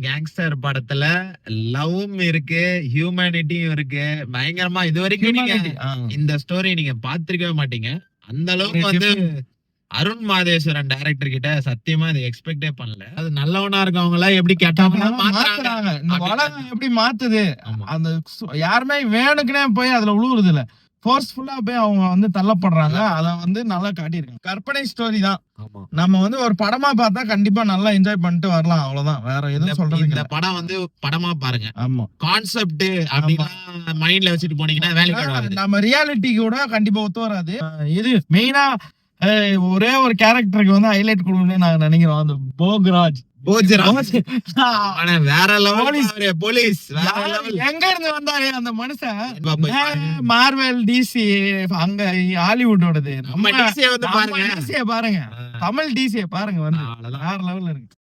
Gangster படத்துல லவ்வும் இருக்கு, ஹியூமனிட்டியும் இருக்கு. பயங்கரமா இது வரைக்கும் நீங்க இந்த ஸ்டோரி நீங்க பாத்திருக்கவே மாட்டீங்க. அந்த அளவுக்கு வந்து அருண் மாதேஸ்வரன் டைரக்டர் கிட்ட சத்தியமா இதை எக்ஸ்பெக்டே பண்ணல. அது நல்லவனா இருக்கவங்களா எப்படி கேட்டாங்க மாத்துறாங்க. இந்த உலகம் எப்படி மாத்துது, அந்த யாருமே வேணுக்குனே போய் அதுல உழுவுறது இல்ல, ஃபோர்ஸ்ஃபுல்லா போய் அவங்க வந்து தள்ளப்படுறாங்க. அத வந்து நல்லா காட்டியிருக்காங்க. கற்பனை ஸ்டோரி தான். நம்ம வந்து ஒரு படமா பார்த்தா கண்டிப்பா நல்லா என்ஜாய் பண்ணிட்டு வரலாம், அவ்வளவுதான். வேற எதுவும் சொல்றது இந்த படம் வந்து படமா பாருங்க. ஆமா, கான்செப்ட் அப்படின்னா மைண்ட்ல வச்சுட்டு போனீங்கன்னா வேலைக்கு வராது. நம்ம ரியாலிட்டி கூட கண்டிப்பா ஒத்து வராது. இது மெயினா ஒரே ஒரு கேரக்டருக்கு வந்து ஹைலைட் கொடுக்கணும்னு நாங்க நினைக்கிறோம், அந்த போக்ராஜ். வேற லெவல் போலீஸ். எங்க இருந்து வந்தாரு அந்த மனுஷன்? மார்வெல், டிசி, அங்க ஹாலிவுட்டோடது. நம்ம டிசியை வந்து பாருங்க, தமிழ் டிசியை பாருங்க, வந்து வேற லெவல்ல இருக்கு.